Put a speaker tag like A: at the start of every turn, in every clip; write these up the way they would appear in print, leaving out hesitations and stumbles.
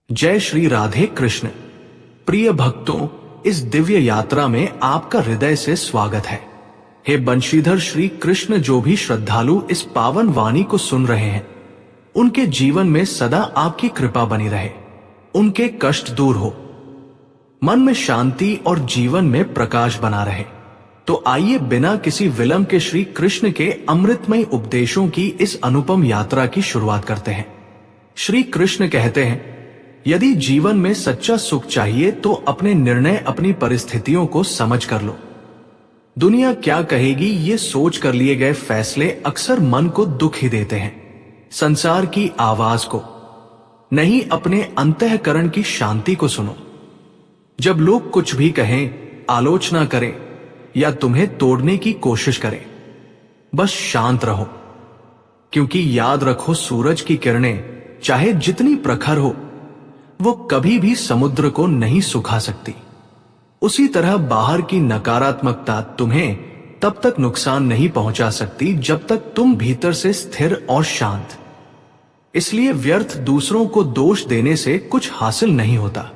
A: जय श्री राधे कृष्ण। प्रिय भक्तों, इस दिव्य यात्रा में आपका हृदय से स्वागत है। हे बंशीधर श्री कृष्ण, जो भी श्रद्धालु इस पावन वाणी को सुन रहे हैं, उनके जीवन में सदा आपकी कृपा बनी रहे, उनके कष्ट दूर हो, मन में शांति और जीवन में प्रकाश बना रहे। तो आइए बिना किसी विलंब के श्री कृष्ण के अमृतमय उपदेशों की इस अनुपम यात्रा की शुरुआत करते हैं। श्री कृष्ण कहते हैं, यदि जीवन में सच्चा सुख चाहिए तो अपने निर्णय अपनी परिस्थितियों को समझ कर लो। दुनिया क्या कहेगी ये सोच कर लिए गए फैसले अक्सर मन को दुख ही देते हैं। संसार की आवाज को नहीं, अपने अंतःकरण की शांति को सुनो। जब लोग कुछ भी कहें, आलोचना करें या तुम्हें तोड़ने की कोशिश करें, बस शांत रहो, क्योंकि याद रखो, सूरज की किरणें चाहे जितनी प्रखर हो, वो कभी भी समुद्र को नहीं सुखा सकती। उसी तरह बाहर की नकारात्मकता तुम्हें तब तक नुकसान नहीं पहुंचा सकती जब तक तुम भीतर से स्थिर और शांत। इसलिए व्यर्थ दूसरों को दोष देने से कुछ हासिल नहीं होता।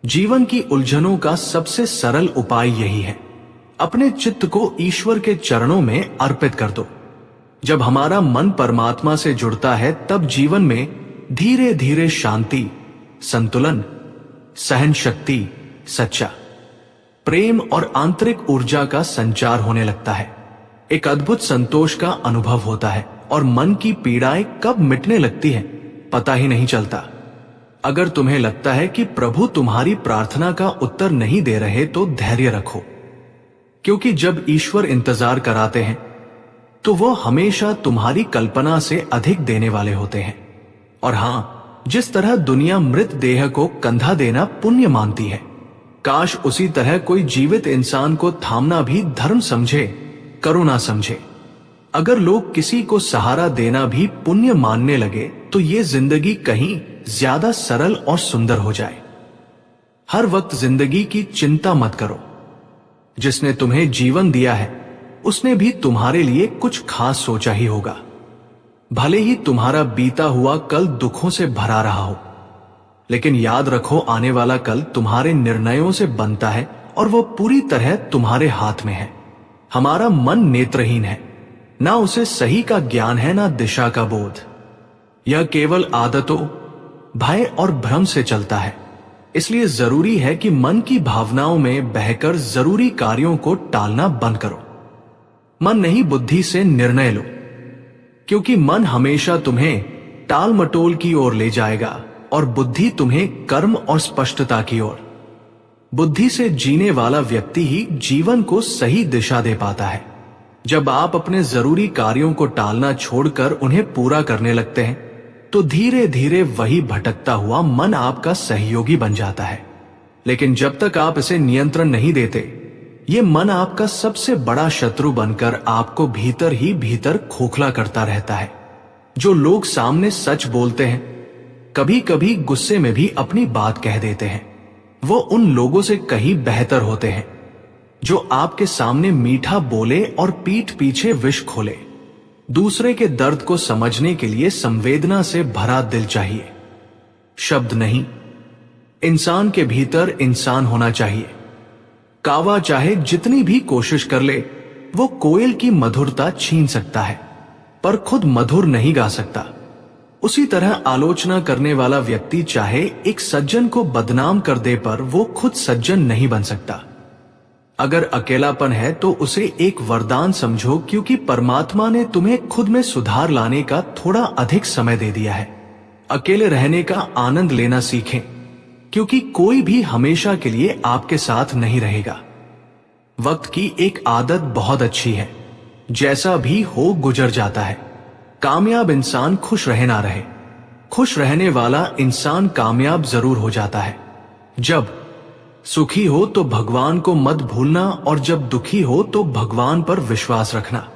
A: जीवन की उलझनों का सबसे सरल उपाय यही है, अपने चित्त को ईश्वर के चरणों में अर्पित कर दो। जब हमारा मन परमात्मा से जुड़ता है, तब जीवन में धीरे धीरे शांति, संतुलन, सहन शक्ति, सच्चा प्रेम और आंतरिक ऊर्जा का संचार होने लगता है। एक अद्भुत संतोष का अनुभव होता है और मन की पीड़ाएं कब मिटने लगती हैं, पता ही नहीं चलता। अगर तुम्हें लगता है कि प्रभु तुम्हारी प्रार्थना का उत्तर नहीं दे रहे, तो धैर्य रखो, क्योंकि जब ईश्वर इंतजार कराते हैं तो वो हमेशा तुम्हारी कल्पना से अधिक देने वाले होते हैं। और हां, जिस तरह दुनिया मृत देह को कंधा देना पुण्य मानती है, काश उसी तरह कोई जीवित इंसान को थामना भी धर्म समझे, करुणा समझे। अगर लोग किसी को सहारा देना भी पुण्य मानने लगे, तो ये जिंदगी कहीं ज्यादा सरल और सुंदर हो जाए। हर वक्त जिंदगी की चिंता मत करो। जिसने तुम्हें जीवन दिया है, उसने भी तुम्हारे लिए कुछ खास सोचा ही होगा। भले ही तुम्हारा बीता हुआ कल दुखों से भरा रहा हो, लेकिन याद रखो, आने वाला कल तुम्हारे निर्णयों से बनता है और वो पूरी तरह तुम्हारे हाथ में है। हमारा मन नेत्रहीन है, ना उसे सही का ज्ञान है, ना दिशा का बोध। यह केवल आदतों, भय और भ्रम से चलता है। इसलिए जरूरी है कि मन की भावनाओं में बहकर जरूरी कार्यों को टालना बंद करो। मन नहीं, बुद्धि से निर्णय लो, क्योंकि मन हमेशा तुम्हें टाल मटोल की ओर ले जाएगा और बुद्धि तुम्हें कर्म और स्पष्टता की ओर। बुद्धि से जीने वाला व्यक्ति ही जीवन को सही दिशा दे पाता है। जब आप अपने जरूरी कार्यों को टालना छोड़कर उन्हें पूरा करने लगते हैं, तो धीरे धीरे वही भटकता हुआ मन आपका सहयोगी बन जाता है। लेकिन जब तक आप इसे नियंत्रण नहीं देते, ये मन आपका सबसे बड़ा शत्रु बनकर आपको भीतर ही भीतर खोखला करता रहता है। जो लोग सामने सच बोलते हैं, कभी कभी गुस्से में भी अपनी बात कह देते हैं, वो उन लोगों से कहीं बेहतर होते हैं जो आपके सामने मीठा बोले और पीठ पीछे विष खोले। दूसरे के दर्द को समझने के लिए संवेदना से भरा दिल चाहिए, शब्द नहीं। इंसान के भीतर इंसान होना चाहिए। कावा चाहे जितनी भी कोशिश कर ले, वो कोयल की मधुरता छीन सकता है, पर खुद मधुर नहीं गा सकता। उसी तरह आलोचना करने वाला व्यक्ति चाहे एक सज्जन को बदनाम कर दे, पर वो खुद सज्जन नहीं बन सकता। अगर अकेलापन है तो उसे एक वरदान समझो, क्योंकि परमात्मा ने तुम्हें खुद में सुधार लाने का थोड़ा अधिक समय दे दिया है। अकेले रहने का आनंद लेना सीखें, क्योंकि कोई भी हमेशा के लिए आपके साथ नहीं रहेगा। वक्त की एक आदत बहुत अच्छी है, जैसा भी हो गुजर जाता है। कामयाब इंसान खुश रहे ना रहे, खुश रहने वाला इंसान कामयाब जरूर हो जाता है। जब सुखी हो तो भगवान को मत भूलना, और जब दुखी हो तो भगवान पर विश्वास रखना।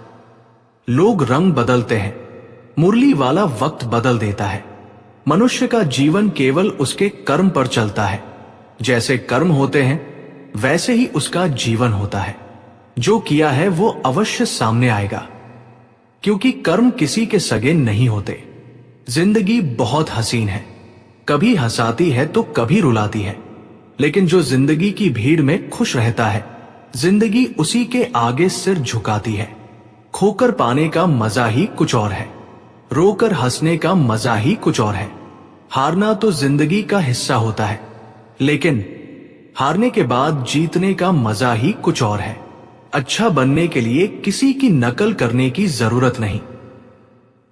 A: लोग रंग बदलते हैं, मुरली वाला वक्त बदल देता है। मनुष्य का जीवन केवल उसके कर्म पर चलता है। जैसे कर्म होते हैं, वैसे ही उसका जीवन होता है। जो किया है वो अवश्य सामने आएगा, क्योंकि कर्म किसी के सगे नहीं होते। जिंदगी बहुत हसीन है, कभी हंसाती है तो कभी रुलाती है, लेकिन जो जिंदगी की भीड़ में खुश रहता है, जिंदगी उसी के आगे सिर झुकाती है। खोकर पाने का मजा ही कुछ और है, रोकर हंसने का मजा ही कुछ और है। हारना तो जिंदगी का हिस्सा होता है, लेकिन हारने के बाद जीतने का मजा ही कुछ और है। अच्छा बनने के लिए किसी की नकल करने की जरूरत नहीं,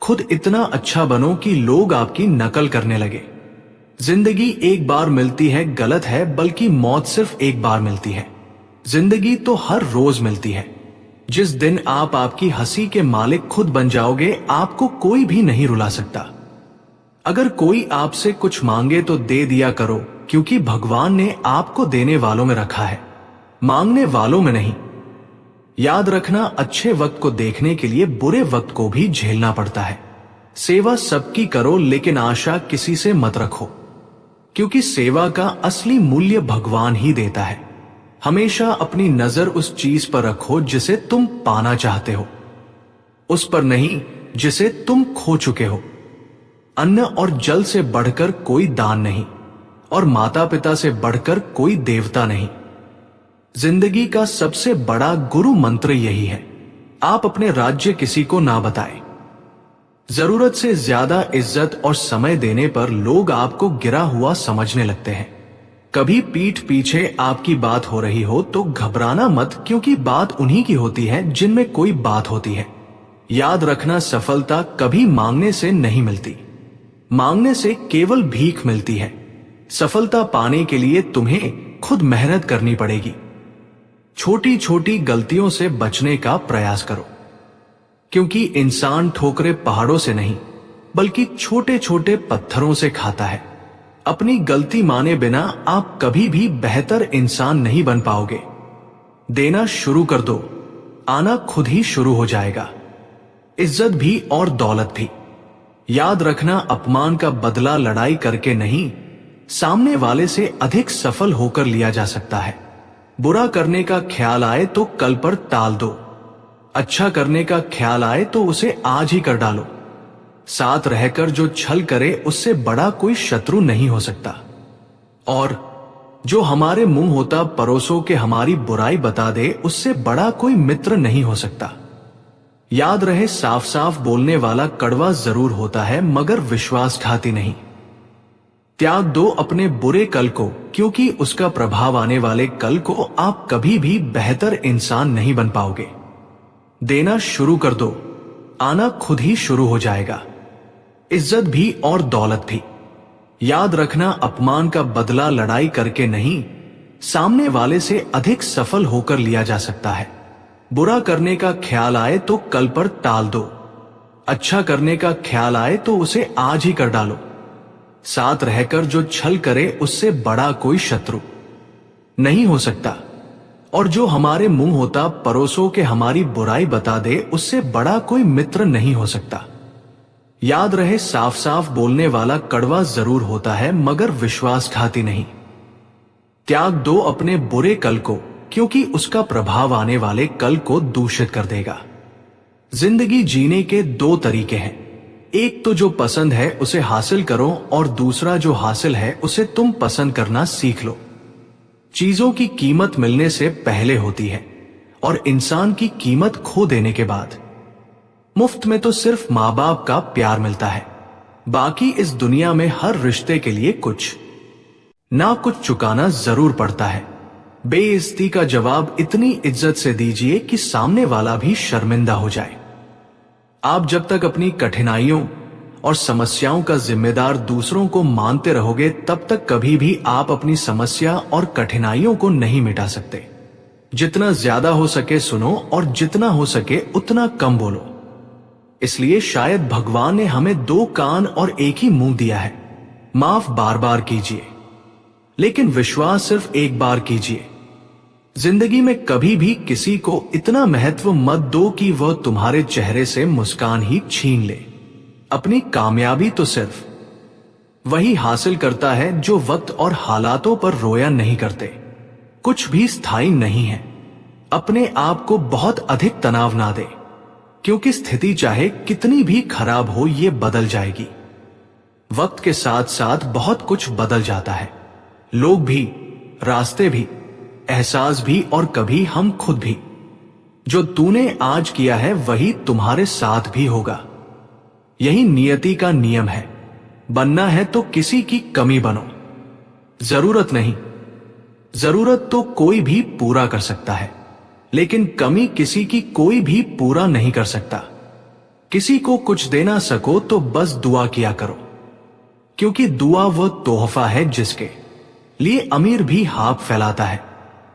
A: खुद इतना अच्छा बनो कि लोग आपकी नकल करने लगे। जिंदगी एक बार मिलती है गलत है, बल्कि मौत सिर्फ एक बार मिलती है। जिंदगी तो हर रोज मिलती है। जिस दिन आप आपकी हंसी के मालिक खुद बन जाओगे, आपको कोई भी नहीं रुला सकता। अगर कोई आपसे कुछ मांगे तो दे दिया करो, क्योंकि भगवान ने आपको देने वालों में रखा है, मांगने वालों में नहीं। याद रखना, अच्छे वक्त को देखने के लिए बुरे वक्त को भी झेलना पड़ता है। सेवा सबकी करो, लेकिन आशा किसी से मत रखो, क्योंकि सेवा का असली मूल्य भगवान ही देता है। हमेशा अपनी नजर उस चीज पर रखो जिसे तुम पाना चाहते हो, उस पर नहीं जिसे तुम खो चुके हो। अन्न और जल से बढ़कर कोई दान नहीं, और माता पिता से बढ़कर कोई देवता नहीं। जिंदगी का सबसे बड़ा गुरु मंत्र यही है, आप अपने राज्य किसी को ना बताएं। जरूरत से ज्यादा इज्जत और समय देने पर लोग आपको गिरा हुआ समझने लगते हैं। कभी पीठ पीछे आपकी बात हो रही हो तो घबराना मत, क्योंकि बात उन्हीं की होती है जिनमें कोई बात होती है। याद रखना, सफलता कभी मांगने से नहीं मिलती, मांगने से केवल भीख मिलती है। सफलता पाने के लिए तुम्हें खुद मेहनत करनी पड़ेगी। छोटी छोटी गलतियों से बचने का प्रयास करो, क्योंकि इंसान ठोकरे पहाड़ों से नहीं, बल्कि छोटे छोटे पत्थरों से खाता है। अपनी गलती माने बिना आप कभी भी बेहतर इंसान नहीं बन पाओगे। देना शुरू कर दो, आना खुद ही शुरू हो जाएगा, इज्जत भी और दौलत भी। याद रखना, अपमान का बदला लड़ाई करके नहीं, सामने वाले से अधिक सफल होकर लिया जा सकता है। बुरा करने का ख्याल आए तो कल पर टाल दो, अच्छा करने का ख्याल आए तो उसे आज ही कर डालो। साथ रहकर जो छल करे, उससे बड़ा कोई शत्रु नहीं हो सकता। और जो हमारे मुंह होता परोसों के हमारी बुराई बता दे, उससे बड़ा कोई मित्र नहीं हो सकता। याद रहे, साफ साफ बोलने वाला कड़वा जरूर होता है, मगर विश्वासघाती नहीं। त्याग दो अपने बुरे कल को, क्योंकि उसका प्रभाव आने वाले कल को आप कभी भी बेहतर इंसान नहीं बन पाओगे। देना शुरू कर दो, आना खुद ही शुरू हो जाएगा, इज्जत भी और दौलत भी। याद रखना, अपमान का बदला लड़ाई करके नहीं, सामने वाले से अधिक सफल होकर लिया जा सकता है। बुरा करने का ख्याल आए तो कल पर टाल दो, अच्छा करने का ख्याल आए तो उसे आज ही कर डालो। साथ रहकर जो छल करे, उससे बड़ा कोई शत्रु नहीं हो सकता। और जो हमारे मुंह होता परोसों के हमारी बुराई बता दे, उससे बड़ा कोई मित्र नहीं हो सकता। याद रहे, साफ साफ बोलने वाला कड़वा जरूर होता है, मगर विश्वासघाती नहीं। त्याग दो अपने बुरे कल को, क्योंकि उसका प्रभाव आने वाले कल को दूषित कर देगा। जिंदगी जीने के दो तरीके हैं, एक तो जो पसंद है उसे हासिल करो, और दूसरा जो हासिल है उसे तुम पसंद करना सीख लो। चीजों की कीमत मिलने से पहले होती है, और इंसान की कीमत खो देने के बाद। मुफ्त में तो सिर्फ माँ बाप का प्यार मिलता है, बाकी इस दुनिया में हर रिश्ते के लिए कुछ ना कुछ चुकाना जरूर पड़ता है। बेइज्जती का जवाब इतनी इज्जत से दीजिए कि सामने वाला भी शर्मिंदा हो जाए। आप जब तक अपनी कठिनाइयों और समस्याओं का जिम्मेदार दूसरों को मानते रहोगे, तब तक कभी भी आप अपनी समस्या और कठिनाइयों को नहीं मिटा सकते। जितना ज्यादा हो सके सुनो, और जितना हो सके उतना कम बोलो। इसलिए शायद भगवान ने हमें दो कान और एक ही मुंह दिया है। माफ बार बार कीजिए, लेकिन विश्वास सिर्फ एक बार कीजिए। जिंदगी में कभी भी किसी को इतना महत्व मत दो कि वह तुम्हारे चेहरे से मुस्कान ही छीन ले। अपनी कामयाबी तो सिर्फ वही हासिल करता है जो वक्त और हालातों पर रोया नहीं करते। कुछ भी स्थायी नहीं है। अपने आप को बहुत अधिक तनाव ना दे, क्योंकि स्थिति चाहे कितनी भी खराब हो, ये बदल जाएगी। वक्त के साथ साथ बहुत कुछ बदल जाता है, लोग भी, रास्ते भी, एहसास भी और कभी हम खुद भी। जो तूने आज किया है वही तुम्हारे साथ भी होगा। यही नियति का नियम है। बनना है तो किसी की कमी बनो। जरूरत नहीं, जरूरत तो कोई भी पूरा कर सकता है, लेकिन कमी किसी की कोई भी पूरा नहीं कर सकता। किसी को कुछ देना सको तो बस दुआ किया करो, क्योंकि दुआ वो तोहफा है जिसके लिए अमीर भी हाथ फैलाता है।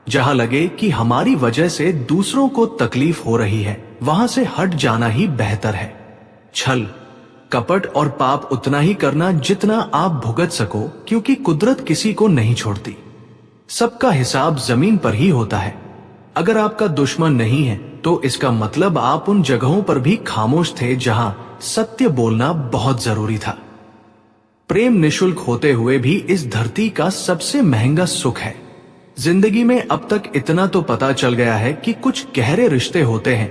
A: जहां लगे कि हमारी वजह से दूसरों को तकलीफ हो रही है, वहां से हट जाना ही बेहतर है। छल, कपट और पाप उतना ही करना जितना आप भुगत सको, क्योंकि कुदरत किसी को नहीं छोड़ती। सबका हिसाब जमीन पर ही होता है। अगर आपका दुश्मन नहीं है तो इसका मतलब आप उन जगहों पर भी खामोश थे जहां सत्य बोलना बहुत जरूरी था। प्रेम निशुल्क होते हुए भी इस धरती का सबसे महंगा सुख है। जिंदगी में अब तक इतना तो पता चल गया है कि कुछ गहरे रिश्ते होते हैं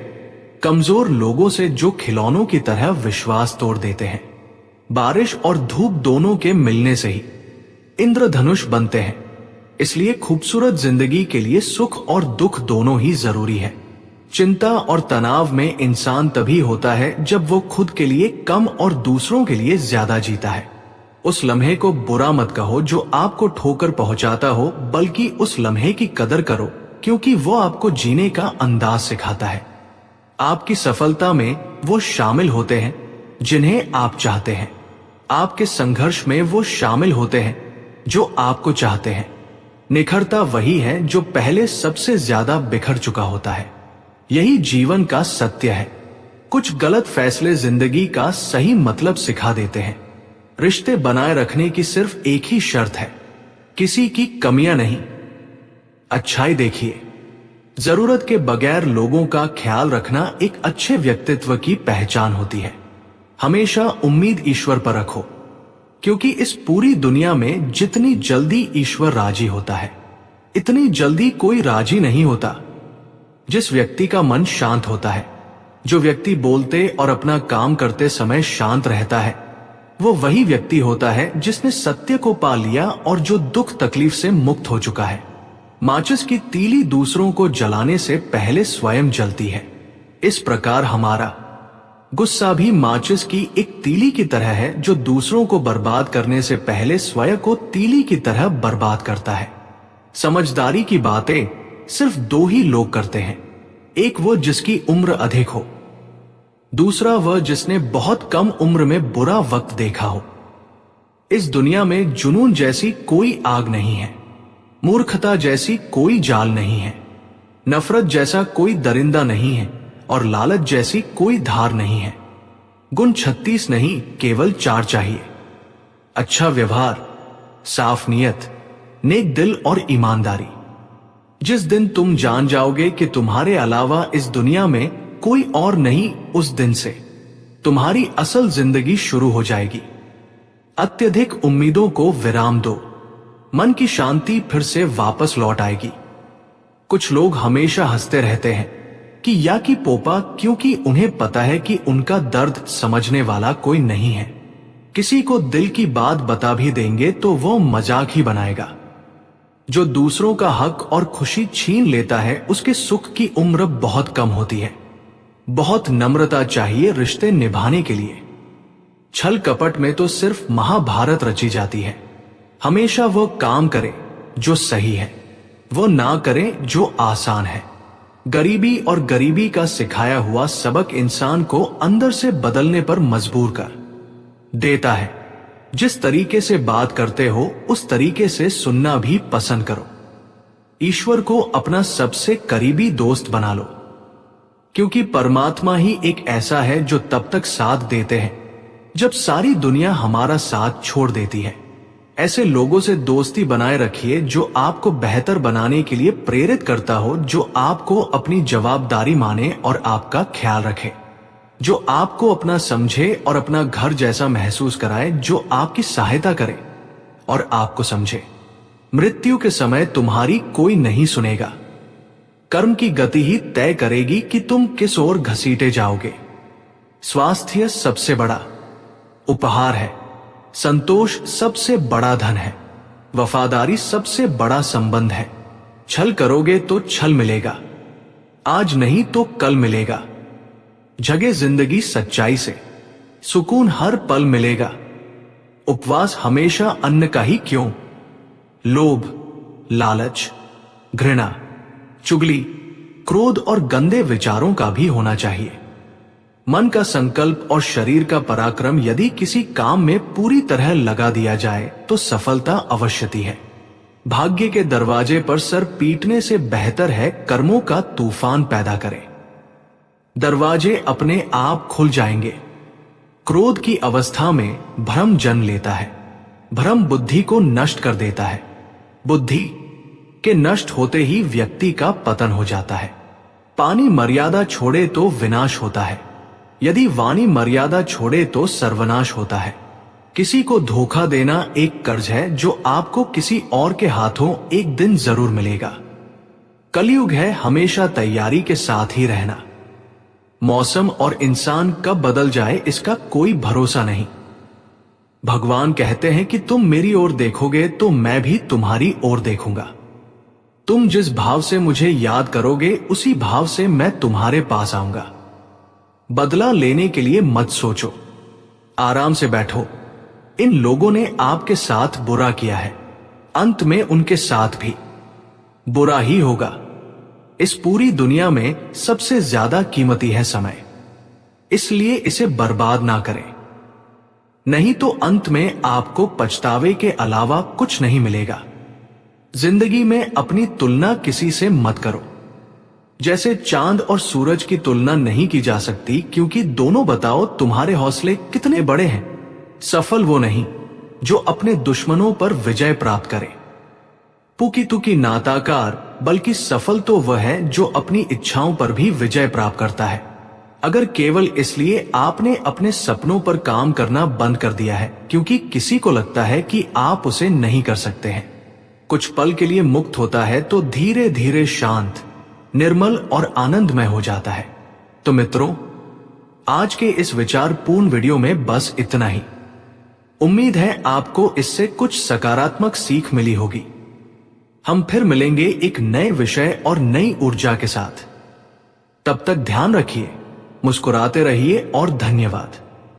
A: कमजोर लोगों से जो खिलौनों की तरह विश्वास तोड़ देते हैं। बारिश और धूप दोनों के मिलने से ही इंद्रधनुष बनते हैं। इसलिए खूबसूरत जिंदगी के लिए सुख और दुख दोनों ही जरूरी है। चिंता और तनाव में इंसान तभी होता है जब वो खुद के लिए कम और दूसरों के लिए ज्यादा जीता है। उस लम्हे को बुरा मत कहो जो आपको ठोकर पहुंचाता हो, बल्कि उस लम्हे की कदर करो, क्योंकि वो आपको जीने का अंदाज सिखाता है। आपकी सफलता में वो शामिल होते हैं जिन्हें आप चाहते हैं। आपके संघर्ष में वो शामिल होते हैं जो आपको चाहते हैं। निखरता वही है जो पहले सबसे ज्यादा बिखर चुका होता है। यही जीवन का सत्य है। कुछ गलत फैसले जिंदगी का सही मतलब सिखा देते हैं। रिश्ते बनाए रखने की सिर्फ एक ही शर्त है, किसी की कमियां नहीं, अच्छाई देखिए। जरूरत के बगैर लोगों का ख्याल रखना एक अच्छे व्यक्तित्व की पहचान होती है। हमेशा उम्मीद ईश्वर पर रखो, क्योंकि इस पूरी दुनिया में जितनी जल्दी ईश्वर राजी होता है, इतनी जल्दी कोई राजी नहीं होता। जिस व्यक्ति का मन शांत होता है, जो व्यक्ति बोलते और अपना काम करते समय शांत रहता है, वो वही व्यक्ति होता है जिसने सत्य को पा लिया और जो दुख तकलीफ से मुक्त हो चुका है। माचिस की तीली दूसरों को जलाने से पहले स्वयं जलती है। इस प्रकार हमारा गुस्सा भी माचिस की एक तीली की तरह है जो दूसरों को बर्बाद करने से पहले स्वयं को तीली की तरह बर्बाद करता है। समझदारी की बातें सिर्फ दो ही लोग करते हैं, एक वो जिसकी उम्र अधिक हो, दूसरा वह जिसने बहुत कम उम्र में बुरा वक्त देखा हो। इस दुनिया में जुनून जैसी कोई आग नहीं है, मूर्खता जैसी कोई जाल नहीं है, नफरत जैसा कोई दरिंदा नहीं है और लालच जैसी कोई धार नहीं है। गुण 36 नहीं, केवल 4 चाहिए। अच्छा व्यवहार, साफ नीयत, नेक दिल और ईमानदारी। जिस दिन तुम जान जाओगे कि तुम्हारे अलावा इस दुनिया में कोई और नहीं, उस दिन से तुम्हारी असल जिंदगी शुरू हो जाएगी। अत्यधिक उम्मीदों को विराम दो, मन की शांति फिर से वापस लौट आएगी। कुछ लोग हमेशा हंसते रहते हैं कि या कि पोपा, क्योंकि उन्हें पता है कि उनका दर्द समझने वाला कोई नहीं है। किसी को दिल की बात बता भी देंगे तो वो मजाक ही बनाएगा। जो दूसरों का हक और खुशी छीन लेता है उसके सुख की उम्र बहुत कम होती है। बहुत नम्रता चाहिए रिश्ते निभाने के लिए। छल कपट में तो सिर्फ महाभारत रची जाती है। हमेशा वो काम करे जो सही है, वो ना करे जो आसान है। गरीबी और गरीबी का सिखाया हुआ सबक इंसान को अंदर से बदलने पर मजबूर कर देता है। जिस तरीके से बात करते हो उस तरीके से सुनना भी पसंद करो। ईश्वर को अपना सबसे करीबी दोस्त बना लो, क्योंकि परमात्मा ही एक ऐसा है जो तब तक साथ देते हैं जब सारी दुनिया हमारा साथ छोड़ देती है। ऐसे लोगों से दोस्ती बनाए रखिए जो आपको बेहतर बनाने के लिए प्रेरित करता हो, जो आपको अपनी जवाबदारी माने और आपका ख्याल रखे, जो आपको अपना समझे और अपना घर जैसा महसूस कराए, जो आपकी सहायता करे और आपको समझे। मृत्यु के समय तुम्हारी कोई नहीं सुनेगा। कर्म की गति ही तय करेगी कि तुम किस ओर घसीटे जाओगे। स्वास्थ्य सबसे बड़ा उपहार है। संतोष सबसे बड़ा धन है। वफादारी सबसे बड़ा संबंध है। छल करोगे तो छल मिलेगा, आज नहीं तो कल मिलेगा। जगे जिंदगी सच्चाई से, सुकून हर पल मिलेगा। उपवास हमेशा अन्न का ही क्यों, लोभ, लालच, घृणा, चुगली, क्रोध और गंदे विचारों का भी होना चाहिए। मन का संकल्प और शरीर का पराक्रम यदि किसी काम में पूरी तरह लगा दिया जाए तो सफलता अवश्यती है। भाग्य के दरवाजे पर सर पीटने से बेहतर है कर्मों का तूफान पैदा करें। दरवाजे अपने आप खुल जाएंगे। क्रोध की अवस्था में भ्रम जन्म लेता है। भ्रम बुद्धि को नष्ट कर देता है। बुद्धि के नष्ट होते ही व्यक्ति का पतन हो जाता है। पानी मर्यादा छोड़े तो विनाश होता है, यदि वाणी मर्यादा छोड़े तो सर्वनाश होता है। किसी को धोखा देना एक कर्ज है जो आपको किसी और के हाथों एक दिन जरूर मिलेगा। कलयुग है हमेशा तैयारी के साथ ही रहना। मौसम और इंसान कब बदल जाए इसका कोई भरोसा नहीं। भगवान कहते हैं कि तुम मेरी ओर देखोगे तो मैं भी तुम्हारी ओर देखूंगा। तुम जिस भाव से मुझे याद करोगे उसी भाव से मैं तुम्हारे पास आऊंगा। बदला लेने के लिए मत सोचो, आराम से बैठो। इन लोगों ने आपके साथ बुरा किया है, अंत में उनके साथ भी बुरा ही होगा। इस पूरी दुनिया में सबसे ज्यादा कीमती है समय, इसलिए इसे बर्बाद ना करें, नहीं तो अंत में आपको पछतावे के अलावा कुछ नहीं मिलेगा। जिंदगी में अपनी तुलना किसी से मत करो। जैसे चांद और सूरज की तुलना नहीं की जा सकती, क्योंकि दोनों बताओ तुम्हारे हौसले कितने बड़े हैं। सफल वो नहीं जो अपने दुश्मनों पर विजय प्राप्त करे। पुकी तुकी नाताकार, बल्कि सफल तो वह है जो अपनी इच्छाओं पर भी विजय प्राप्त करता है। अगर केवल इसलिए आपने अपने सपनों पर काम करना बंद कर दिया है क्योंकि किसी को लगता है कि आप उसे नहीं कर सकते हैं, कुछ पल के लिए मुक्त होता है तो धीरे धीरे शांत, निर्मल और आनंदमय हो जाता है। तो मित्रों, आज के इस विचारपूर्ण वीडियो में बस इतना ही। उम्मीद है आपको इससे कुछ सकारात्मक सीख मिली होगी। हम फिर मिलेंगे एक नए विषय और नई ऊर्जा के साथ। तब तक ध्यान रखिए, मुस्कुराते रहिए और धन्यवाद।